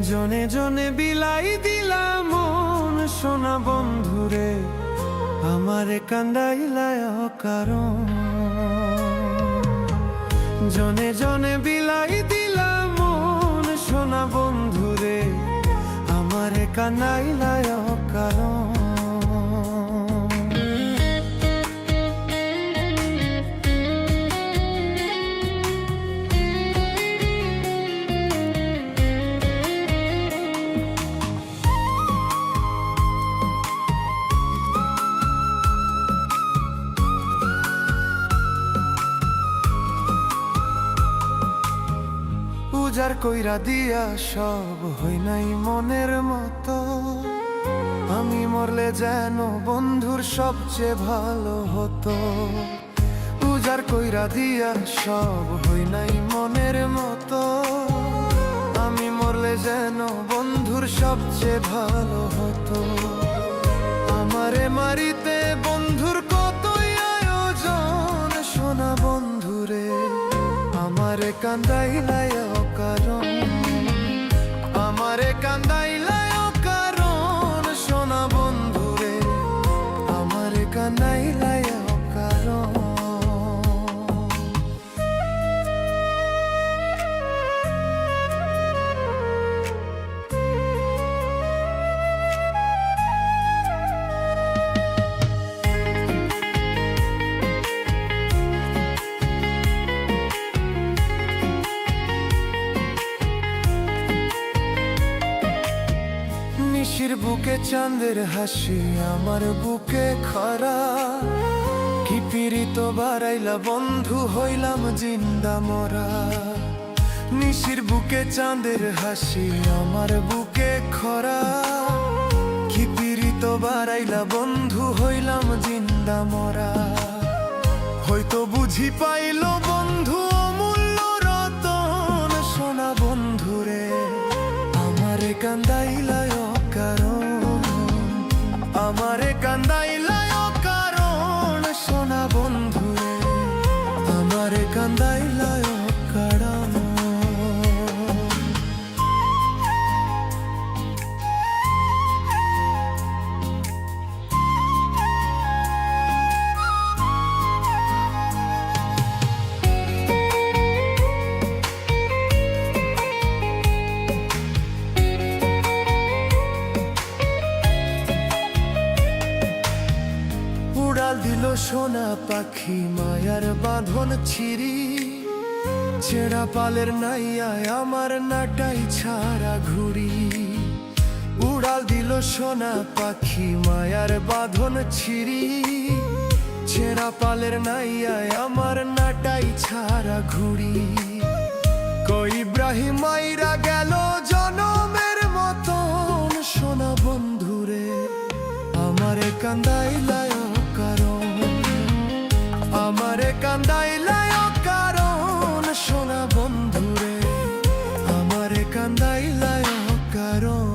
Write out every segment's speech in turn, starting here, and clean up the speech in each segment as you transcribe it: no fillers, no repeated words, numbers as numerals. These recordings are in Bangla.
জনে জনে বিলাই দিলাম মন সোনা বন্ধুরে, আমারে কান্দাইলায় কারণ। জনে জনে বিলাই দিলাম মন সোনা বন্ধুরে, আমারে কান্দাইলায় কারণ। উজার কইরা দিয়া সব হই নাই মনের মতো, আমি মরলে যেন বন্ধুর সবচেয়ে ভালো হতো। উজার কইরা দিয়া সব হই নাই মনের মতো, আমি মরলে যেন বন্ধুর সবচেয়ে ভালো হতো। আমারে মারিতে বন্ধুর কতই আয়োজন সোনা বন্ধুরে, আমারে কান্দাইলায় কারণ। আমারে কান্দাইলায় কারণ সোনা বন্ধুরে, আমারে কান্দাইলায় কারণ। নিশির বুকে চাঁদের হাসি, আমার বুকে খরা। কি পীড়িত বাড়াইলা বন্ধু, হইলাম জিন্দা মরা। নিশির বুকে চাঁদের হাসি, আমার বুকে খরা। কি পীড়িত বাড়াইলা বন্ধু, হইলাম জিন্দা মরা। হয়তো বুঝি পাইল বন্ধু অমূল্য রতন সোনা বন্ধুরে, আমারে কান্দাইলায় কারণ। আমারে কান্দাইলায় কারণ সোনা বন্ধুরে, আমারে কান্দাইলায় কারণ। উড়াল দিল সোনা পাখি মায়ার বাঁধন ছিঁড়ি, ছেঁড়া পালের নাইয়ায় আমার নাটাই ছাড়া ঘুরি। উড়াল দিল সোনা পাখি মায়ার বাঁধন ছিঁড়ি, ছেঁড়া পালের নাইয়ায় আমার নাটাই ছাড়া ঘুরি। কই ইব্রাহিম মাইরা গেল জনমের মতন সোনা বন্ধুরে, আমারে কান্দাইলায় কারণ। আমারে কান্দাইলায় কারণ সোনা বন্ধুরে, আমারে কান্দাইলায় কারণ।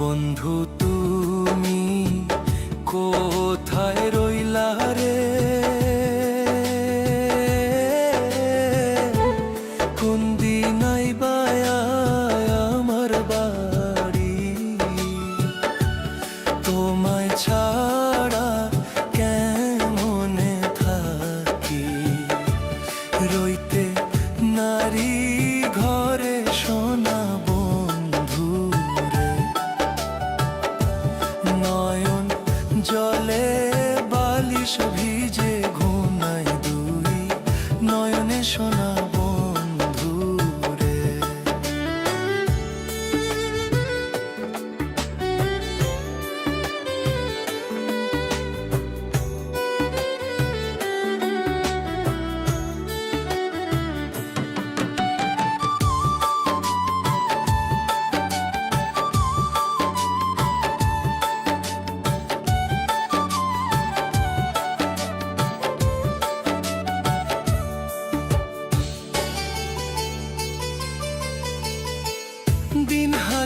বন্ধু তুমি কোথায় রইলা রে, কোন দিন আইবা আমার বাড়ি। তোমায় ছাড়া কেমনে থাকি, রইতে নারী ঘরে সোনা বন্ধুরে। নয়ন জলে বালিশ ভিজে ঘুমায় দুই নয়নে সোনা বন্ধুরে।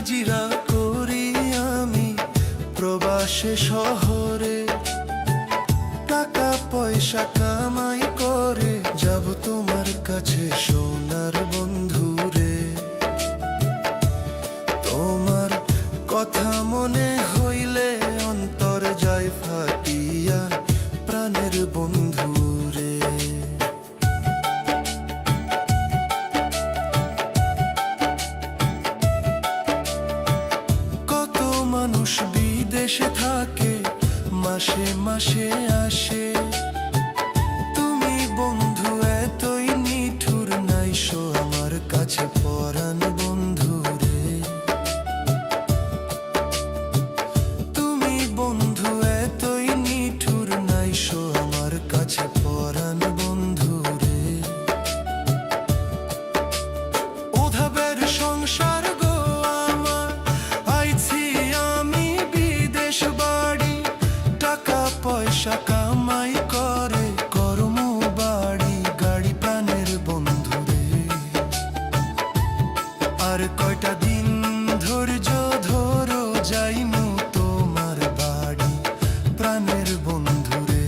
হাজিরা করি আমি প্রবাসে শহরে, টাকা পয়সা কামাই করে যাব তোমার কাছে সোনার বন্ধু রে। তোমার কথা মনে হইলে অন্তর যায় ফাটিয়া প্রাণের বন্ধু রে। কত মানুষ বিদেশে থাকে, মাসে মাসে আসে, তুমি বন্ধু এতই নিঠুর নাইসো আমার কাছে পরাণ বন্ধু রে। তুমি বন্ধু এতই নিঠুর নাইসো আমার কাছে পরাণ বন্ধু রে। ওধাবের সংসার গো আমার, আইছি আমি বিদেশ বাড়ি, টাকা পয়সা কামাই করে কর্ম বাড়ি গাড়ি প্রাণের বন্ধু রে। আর কয়টা দিন ধৈর্য ধরো যাইমু তোমার বাড়ি প্রাণের বন্ধু রে।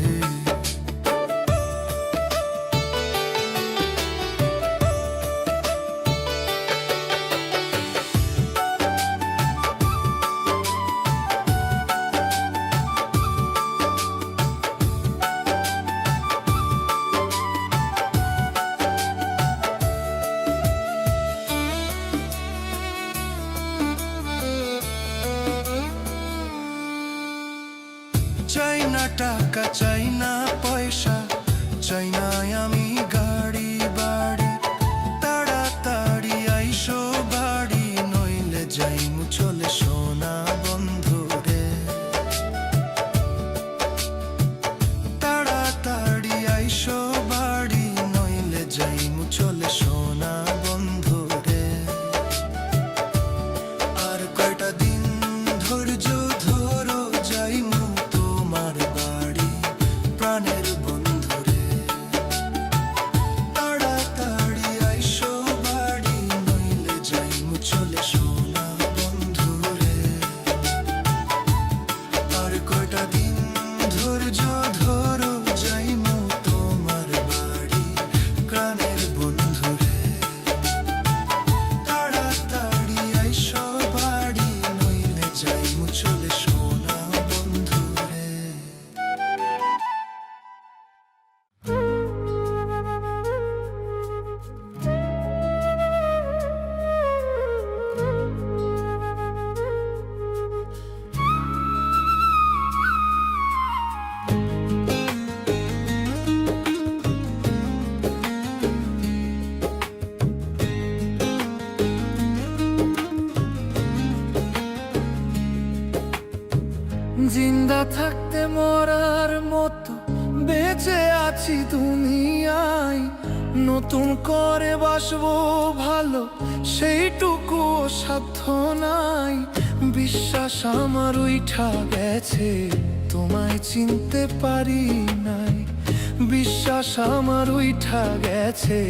চাই না টাকা চাই না পয়সা, চাই না আমি গাড়ি বাড়ি, তাড়াতাড়ি আইসো বাড়ি নইলে যাইমু চলে সোনা বন্ধু রে। তাড়াতাড়ি আইসো বাড়ি নইলে যাইমু চলে সোনা বন্ধু রে। আর কয়টা দিন ধৈর্য ধরো যাইমু তোমার বাড়ি প্রাণের বন্ধু রে। তাড়াতাড়ি আইসো বাড়ি নইলে যাইমু চলে সোনা বন্ধু রে। আর কয়টা দিন ধৈর্য ধরো যাইমু তোমার বাড়ি প্রাণের বন্ধু রে। তাড়াতাড়ি আইসো বাড়ি নইলে যাইমু চলে সোনা বন্ধু রে। জিন্দা থাকতে মরার মতো বেঁচে আছি দুনিয়ায়, নতুন করে বাসবো ভালো সেইটুকু সাধ্য নাই। বিশ্বাস আমার উইঠা গেছে তোমায় চিনতে পারি নাই। বিশ্বাস আমার উইঠা গেছে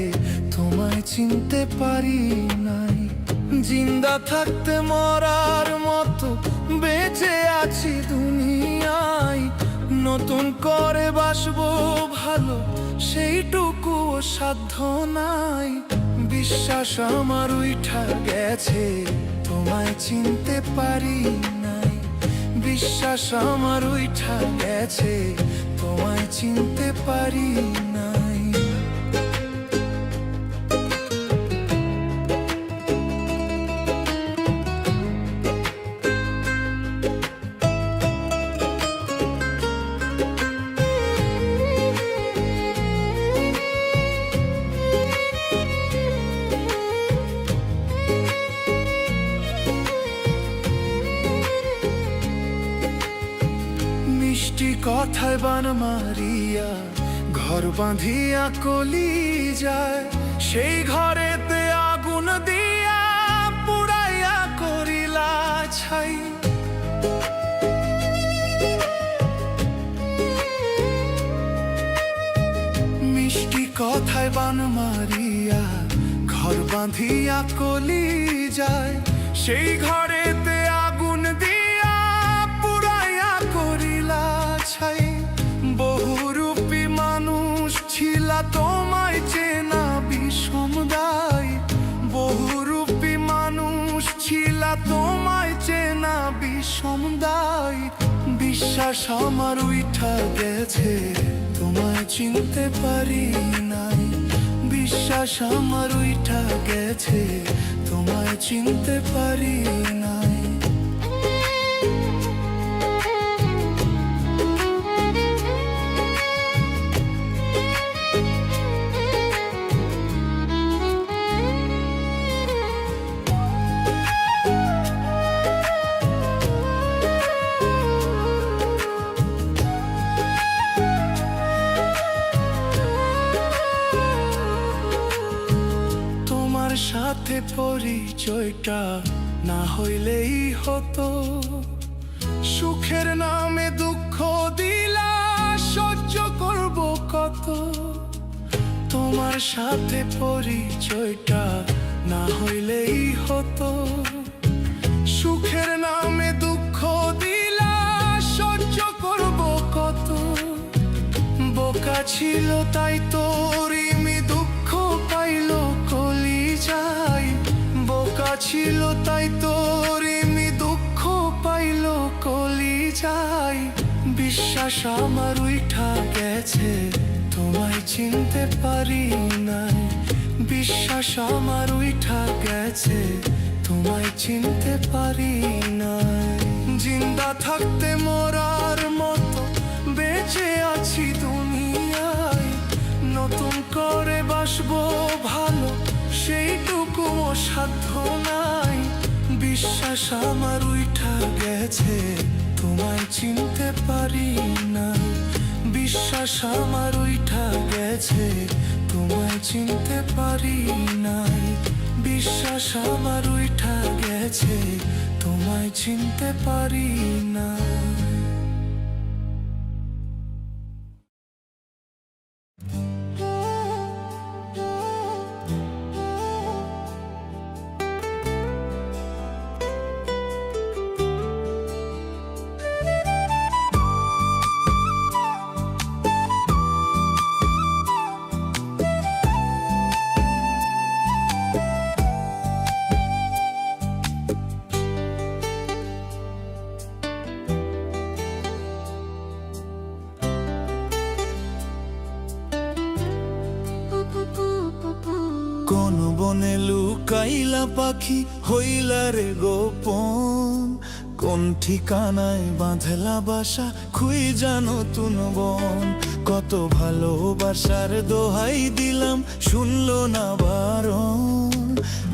তোমায় চিনতে পারি নাই। জিন্দা থাকতে মরার মতো বেঁচে আছি দুনিয়ায়, নতুন করে বাসবো ভালো সেইটুকু সাধ্য নাই। বিশ্বাস আমার উইঠা গেছে তোমায় চিনতে পারি নাই। বিশ্বাস আমার উইঠা গেছে তোমায় চিনতে পারি নাই। মিষ্টি কথায় বান মারিয়া ঘর বাঁধিয়া কলি যায়, সেই ঘরেতে আগুন দিয়া পুড়াইয়া করিলা ছাই। মিষ্টি কথায় বান মারিয়া ঘর বাঁধিয়া কলি যায়, সেই ঘরেতে আগুন দিয়া পুরাইয়া করিলা ছাই। বহুরূপী মানুষ ছিলা তোমায় চেনা বিষম দায়। বহুরূপী মানুষ ছিলা তোমায় চেনা বিষম দায়। বিশ্বাস আমার উইঠা গেছে, তোমায় চিনতে পারি নাই। বিশ্বাস আমার উইঠা গেছে, তোমায় চিনতে পারি নাই। সাথে পরিচয়টা না হইলেই হতো। সুখের নামে দুঃখ দিলা, সহ্য করব কত। তোমার সাথে পরিচয়টা না হইলেই হতো। সুখের নামে দুঃখ দিলা, সহ্য করব কত। বোকা ছিল তাই তোর দুঃখ পাইল কলিজায়। বোকা ছিল তাই তোর দুঃখ পাইল কলিজায়। বিশ্বাস আমার উইঠা গেছে, তোমায় চিনতে পারি নাই। বিশ্বাস আমার উইঠা গেছে, তোমায় চিনতে পারি নাই। জিন্দা থাকতে মরার মতো বেঁচে আছি দুনিয়ায়। নতুন করে বাসবো ভালো, সেইটুকু সাধ্য নাই। বিশ্বাস আমার উইঠা গেছে, তোমায় চিনতে পারি নাই। বিশ্বাস আমার উইঠা গেছে, তোমায় চিনতে পারি নাই। বিশ্বাস আমার উইঠা গেছে, তোমায় চিনতে পারি নাই। কোন বনে লুকাইলা পাখি হইলা রে গোপন। কোন ঠিকানায় বাঁধলা বাসা খুঁজা নতুন বন। কত ভালোবাসার দোহাই দিলাম, শুনলো না বারণ।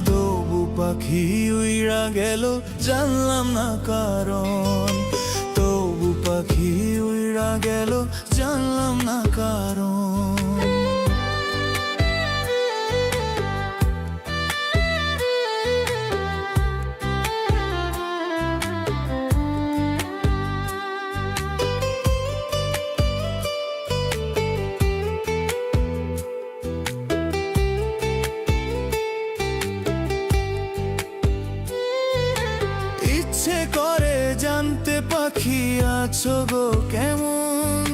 তবু পাখি উইড়া গেল, জানলাম না কারণ। তবু পাখি উইড়া গেল, জানলাম না কারণ। ইচ্ছে করে জানতে পাখি আছো গো কেমন।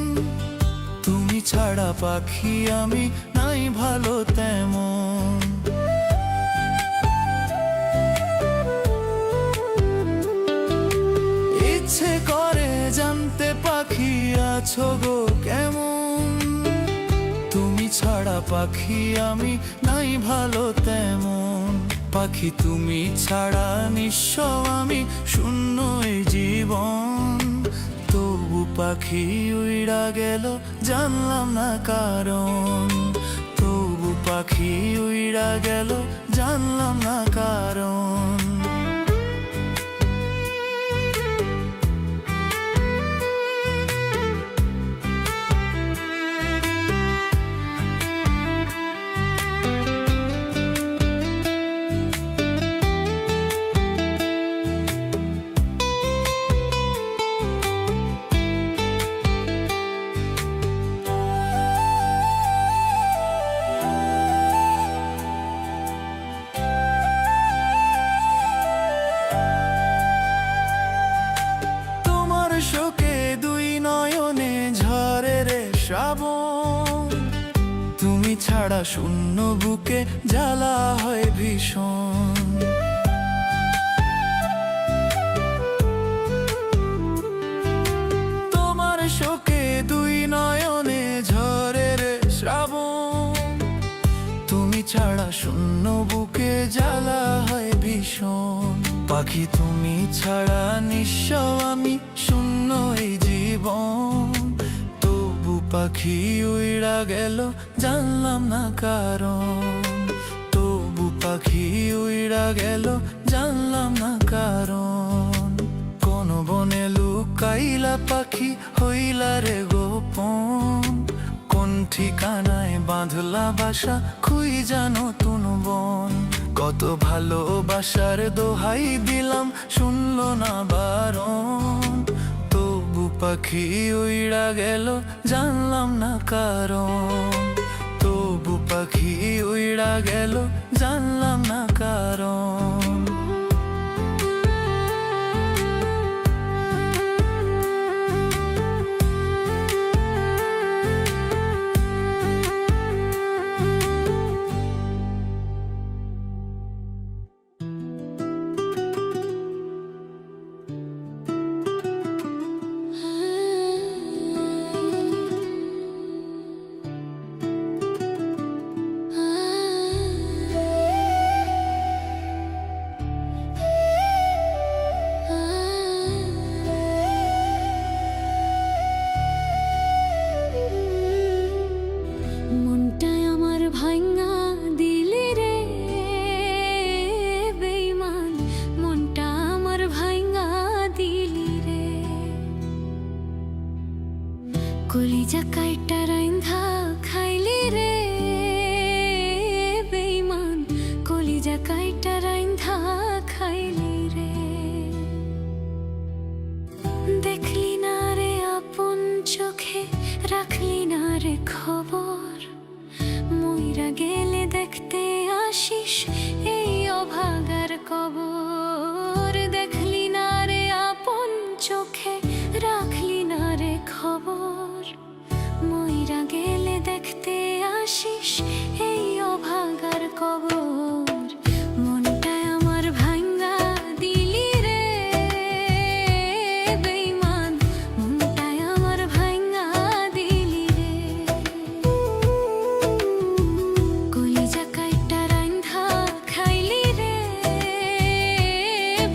তুমি ছাড়া পাখি আমি নাই ভালো তেমন। ইচ্ছে করে জানতে পাখি আছো গো কেমন। তুমি ছাড়া পাখি আমি নাই ভালো তেমন। পাখি তুমি ছাড়া নিঃস্ব আমি, শূন্য এই জীবন। তবু পাখি উইড়া গেল, জানলাম না কারণ। তবু পাখি উইড়া গেল, জানলাম না কারণ। ছাড়া শূন্য বুকে জ্বালা হয় ভীষণ। তোমার শোকে দুই নয়নে ঝরে রে শ্রাবণ, তুমি ছাড়া শূন্য বুকে জ্বালা হয় ভীষণ। পাখি তুমি ছাড়া নিঃস্ব আমি, শূন্য এই জীবন। তবু পাখি উইড়া গেল জানলাম না কারণ, তবু পাখি উইড়া গেল জানলাম না কারণ। কোন বনে লুকাইলা পাখি হইলা রে গোপন, কোন ঠিকানায় বাঁধলা বাসা খুঁজা নতুন বন। কত ভালোবাসার দোহাই দিলাম শুনলো না বারণ, তবু পাখি উইড়া গেল জানলাম না কারণ, তবু পাখি উইড়া গেল জানলাম না কারণ। কলিজা কাইটা রাইন্ধা খাইলি রে বেঈমান, কলিজা কাইটা রাইন্ধা খাইলি রে। দেখলি না রে আপন চোখে, রাখলি না রে খবর, মইরা গেলে দেখতে আসিস এই অভাগার কবর। দেখলি না রে আপন চোখে, রাখলি না রে খবর, মইরা গেলে দেখতে আসিস এই অভাগার কবর। মনটায় আমার ভাঙ্গা দিলি রে বেঈমান, মনটায় আমার ভাঙ্গা দিলি রে। কলিজা কাইটা রাইন্ধা খাইলি রে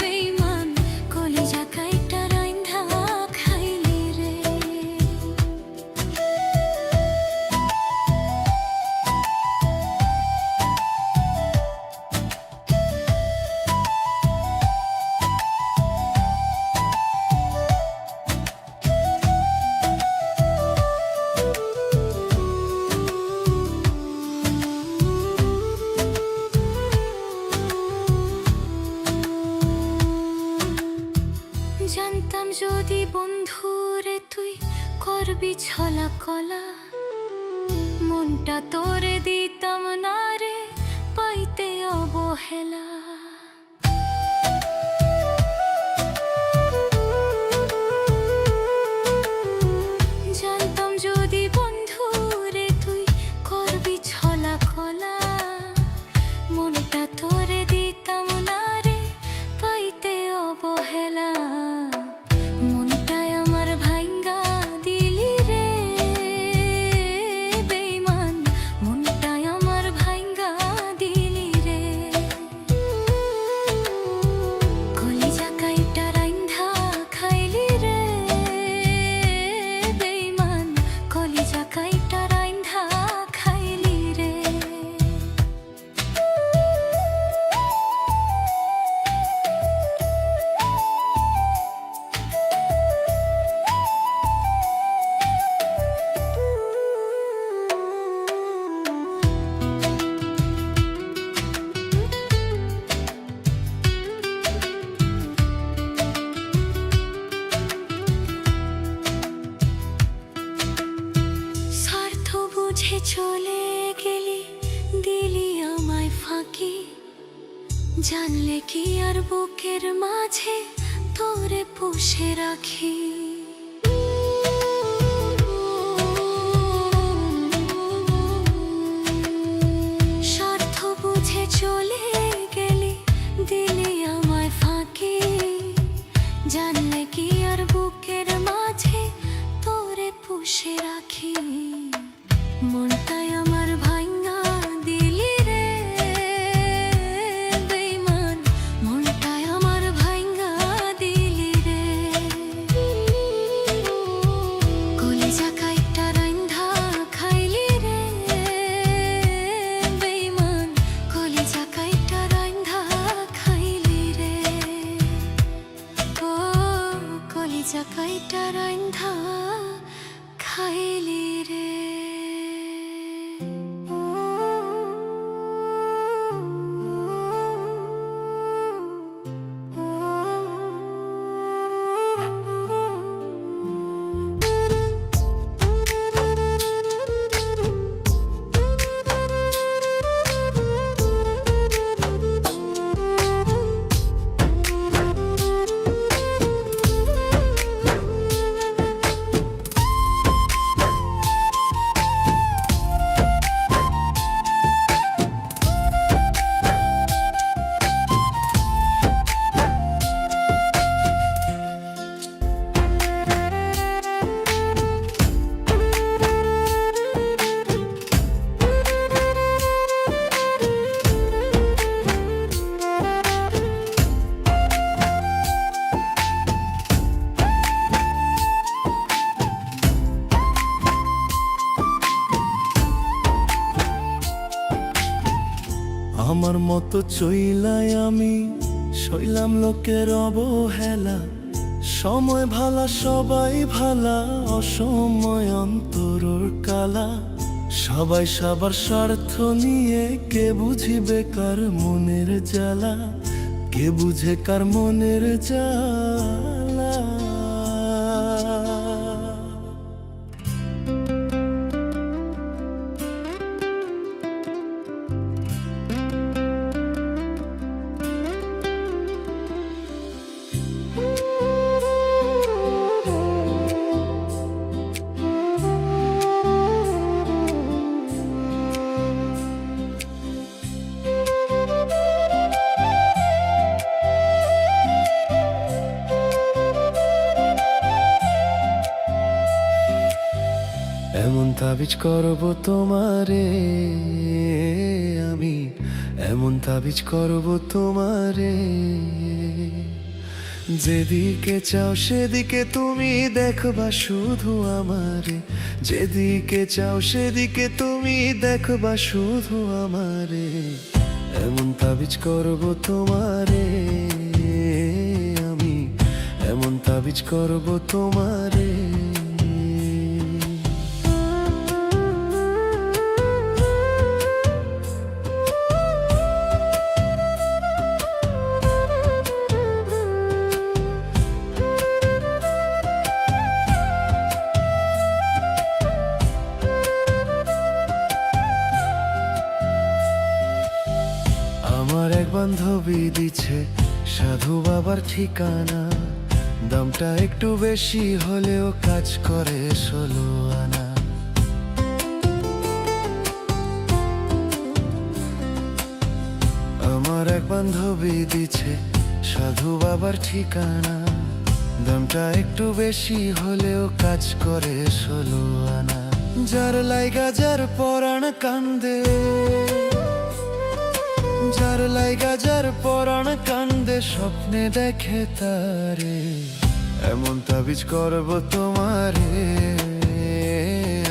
বেঈমান, কলিজা কাইটা রাইন্ধা খাইলি রে। জানতাম যদি বন্ধুরে তুই করবি ছলা কলা, মনটা তোরে দিতাম না রে পাইতে অবহেলা। জানতাম যদি বন্ধুরে তুই করবি ছলা কলা, মনটা তোরে দিতাম না রে পাইতে অবহেলা। মনটায় আমার ভাঙ্গা দিলি রে বেঈমান, মনটায় আমার ভাঙ্গা দিলি রে। কলিজা কাইটা রাইন্ধা খাইলি রে বেঈমান, কলিজা কাইটা রাইন্ধা খাইলি রে। স্বার্থ বুঝে চলে গেলি, দিলি আমায় ফাঁকি, জানলে কি আর বুকের মাঝে তোরে পুষে রাখি। আমার মতো চইলাই আমি শৈলাম লোকের অবহেলা। সময় ভালা সবাই ভালা, অসময় অন্তরর কালা। সবাই সবার স্বার্থ নিয়ে, কে বুঝিবে কার মনের জ্বালা, কে বুঝে কার মনের জ্বালা। এমন তাবিজ করব তোমারে আমি, এমন তাবিজ করব তোমারে। যেদিকে চাও সেদিকে তুমি দেখবা শুধু আমারে, যেদিকে চাও সেদিকে তুমি দেখবা শুধু আমারে। এমন তাবিজ করব তোমারে আমি, এমন তাবিজ করব তোমারে। আমার এক বান্ধবী দিছে সাধু বাবার ঠিকানা। দামটা একটু বেশি হলেও কাজ করে 16 আনা। আমার এক বান্ধবী দিছে সাধু বাবার ঠিকানা। দামটা একটু বেশি হলেও কাজ করে 16 আনা। যার লাইগা যার পরাণ কান্দে, যার লাইগা যার পরাণ কান্দে, স্বপ্নে দেখে তারে। এমন তাবিজ করব তোমারে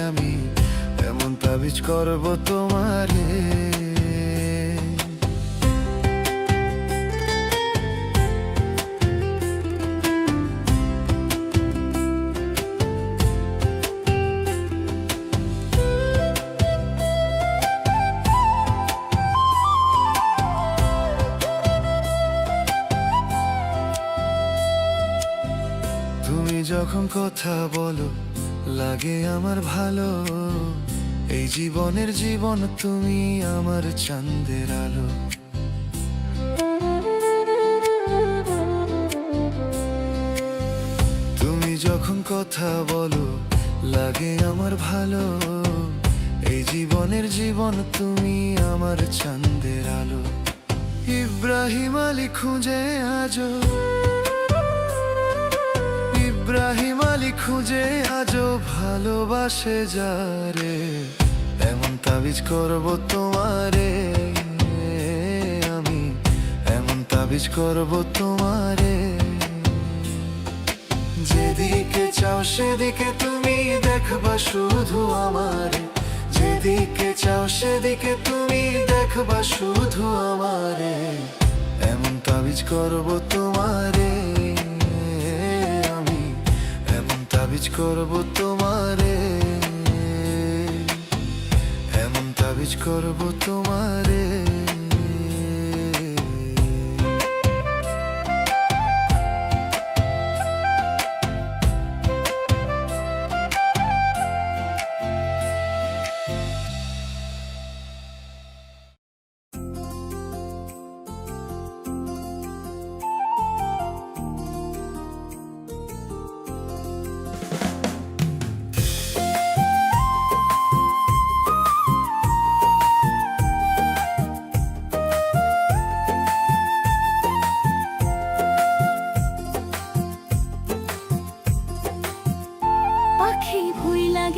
আমি, এমন তাবিজ করব তোমারে। তুমি যখন কথা বলো লাগে আমার ভালো। এই জীবনের জীবন তুমি আমার চাঁদের আলো। তুমি যখন কথা বলো লাগে আমার ভালো। এই জীবনের জীবন তুমি আমার চাঁদের আলো। ইব্রাহিম আলী খুঁজে আজো, ইব্রাহিম আলী খুঁজে আজও ভালোবাসে যারে। এমন তাবিজ করব তোমারে আমি, এমন তাবিজ করব তোমারে। যেদিকে চাও সেদিকে তুমি দেখবা শুধু আমারে, যেদিকে চাও সেদিকে তুমি দেখবা শুধু আমারে। এমন তাবিজ করব তোমারে আমি, এমন তাবিজ করব তোমারে, এমন তাবিজ করব তোমারে।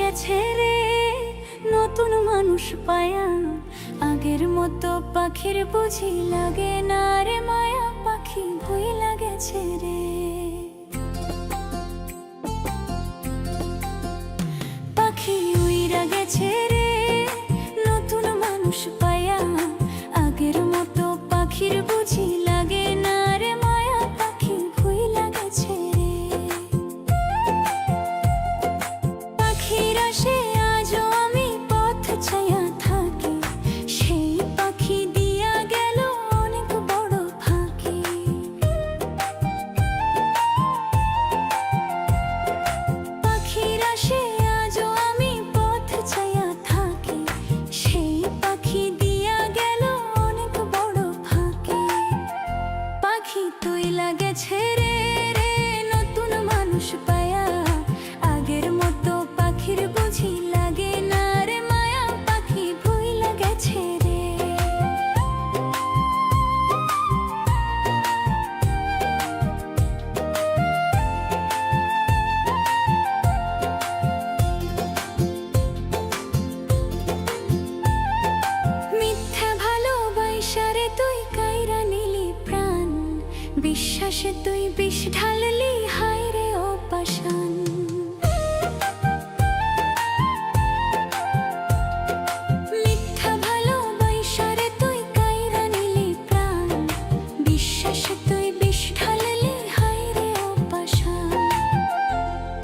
গেছে রে নতুন মানুষ পায়া, আগের মতো পাখির বুঝি লাগে না রে মায়া। পাখি ভুইলা গেছে রে, পাখি উইরা গেছে রে নতুন মানুষ পায়া, আগের বিশ্বাসে তুই বিষ ঢাললি, হায় রে ও পাষাণ। মিথ্যা ভালোবাসারে তুই কাইরা নিলি প্রাণ, বিশ্বাসে তুই বিষ ঢাললি, হায় রে ও পাষাণ।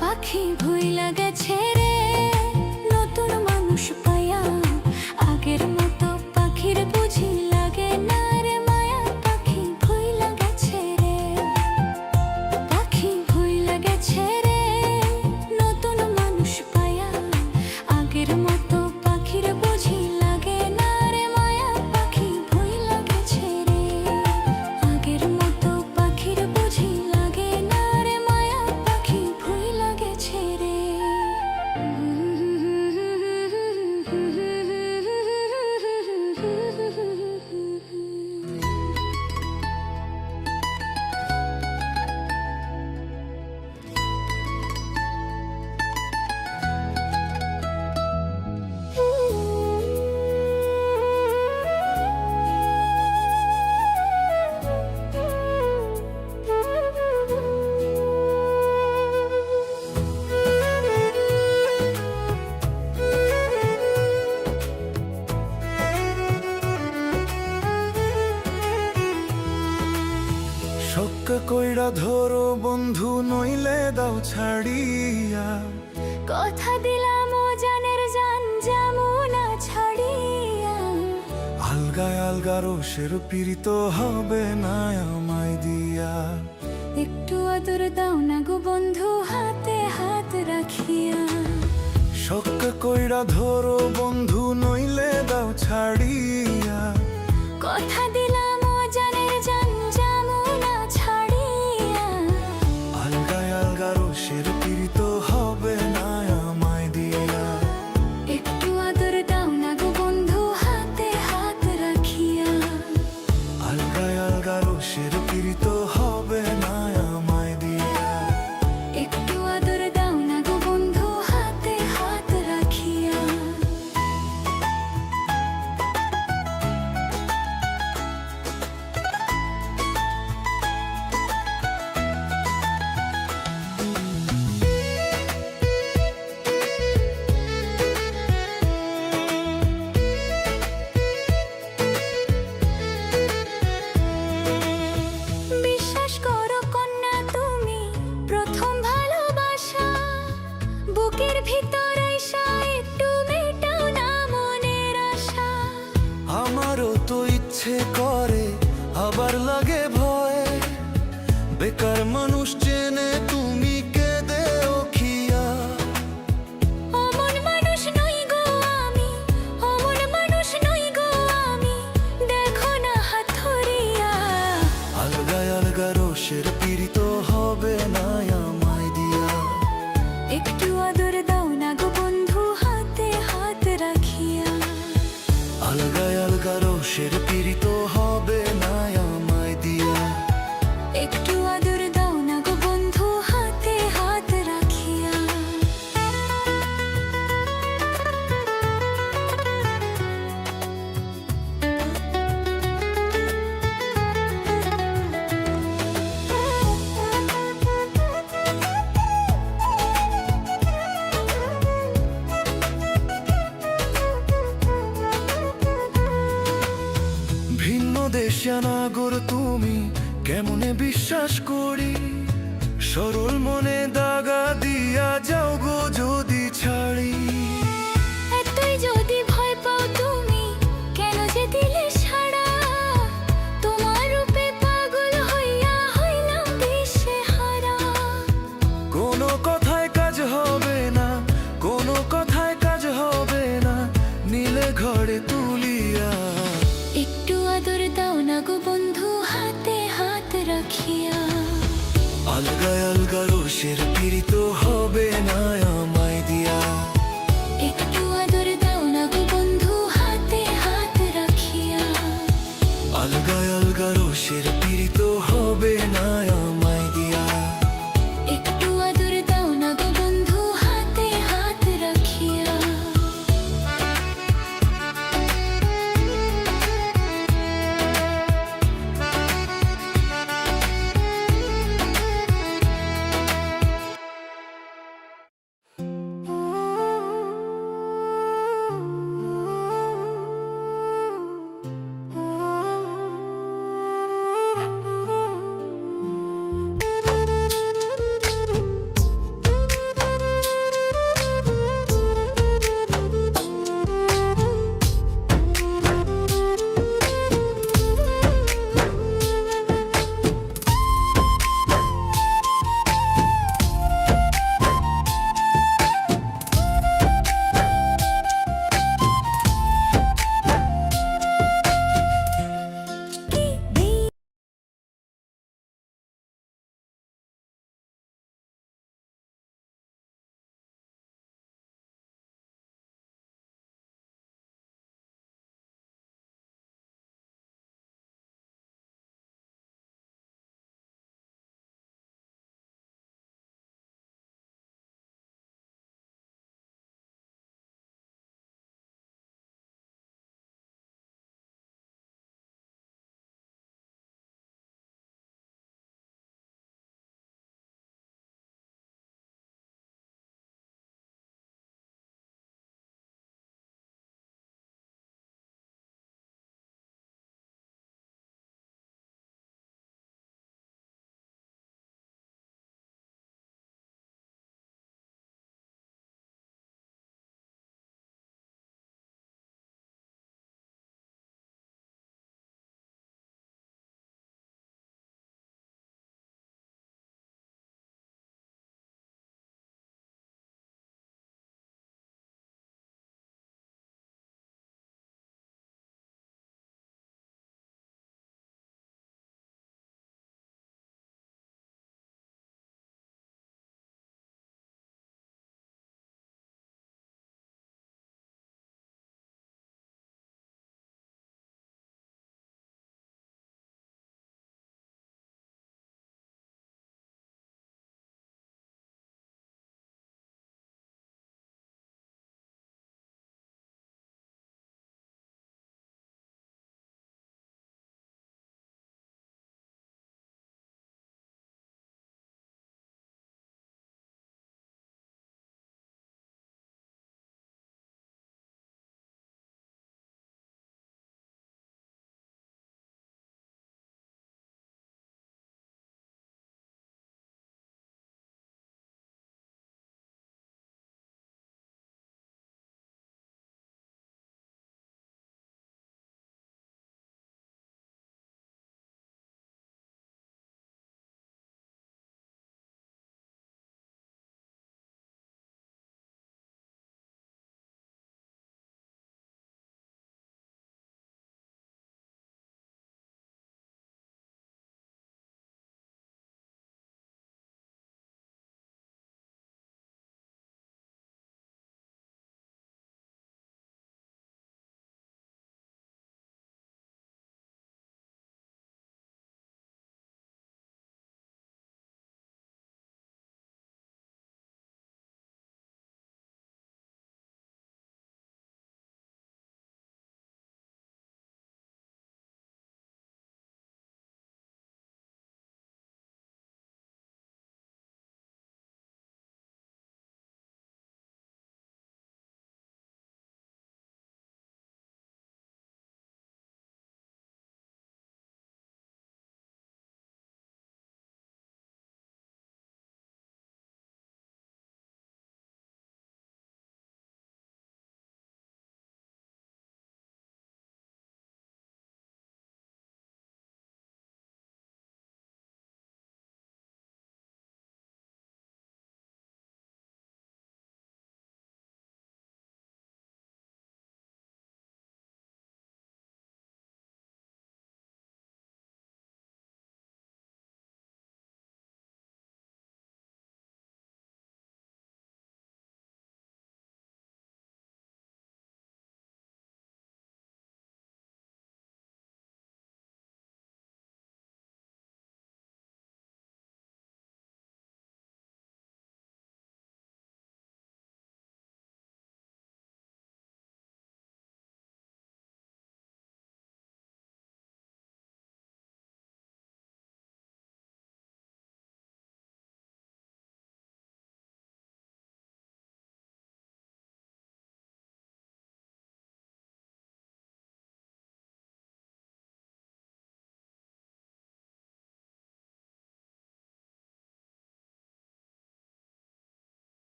পাখি ভুইলা গেছে রে নতুন মানুষ পায়া, আগের মতো পাখির বুঝি লাগে না রে মায়া। পাখি ভুইলা গেছে রে, পাখি ভুইলা গেছে রে নতুন মানুষ পায়া, আগের মতো পাখির বুঝি লাগে না রে মায়া। পাখি ভুইলা গেছে রে, আগের মতো পাখির বুঝি লাগে না রে মায়া। পাখি ভুইলা গেছে রে। শক্কা কইরা ধরো বন্ধু, নইলে দাও ছাড়িয়া। কথা দিলাম ও জানের জান যামু না ছাড়িয়া। আলগায় আলগা রোষের পীড়িত হবে না আমায় দিয়া। একটু আদর দাও না গো বন্ধু, হাতে হাত রাখিয়া। শক্কা কইরা ধরো বন্ধু, নইলে দাও ছাড়িয়া। কথা দিলাম ও জানের জান যামু না ছাড়িয়া। আলগায় আলগা রোষের পীড়িত হবে না আমায় দিয়া। একটু আদর দাও না গো বন্ধু, হাতে হাত রাখিয়া। আলগায় আলগা রোষের পীড়িত হবে না আমায় দিয়া। একটু আদর দাও না গো বন্ধু, হাতে হাত রাখিয়া। বিশ্বাস করো কন্যা তুমি প্রথম ভালোবাসা, বুকের ভিতর আইসা একটু মেটাও না মনের আশা। আমারও তো ইচ্ছে করে, আবার লাগে ভয়। বেকার মানুষ চেনে তুমি কেঁদেও খিয়া। অমন মানুষ নই গো আমি, অমন মানুষ নই গো আমি, দেখো না হাত ধরিয়া। আলগায় আলগা রোষের পীড়িত হবে না আমায় দিয়া। একটু আদর দাও না গো বন্ধু, হাতে হাত রাখিয়া। আলগায় আলগা রোষের পীড়িত হবে না আমায় দিয়া। একটু আদর দাও না গো বন্ধু, হাতে হাত রাখিয়া। ভিন্ন দেশিয়া নাগর তুমি, কেমনে বিশ্বাস করি। সরল মনে দাগা দিয়া যাও গো যদি ছাড়ি। এতই যদি ভয় পাও তুমি, কেন যে দিলে সাড়া। তোমার রূপে পাগল হইয়া হইলাম দিশেহারা। কোনো কথায় কাজ হবে না, কোনো কথায় কাজ হবে না, নীলে ঘরে তুলিয়া। একটু আদর দাও না গো বন্ধু, হাতে হাত রাখিয়া। আলগায় আলগা রোষের পীড়িত হবে না আমায় দিয়া। একটু আদর দাও না গো বন্ধু, হাতে হাত রাখিয়া। আলগায় আলগা রোষের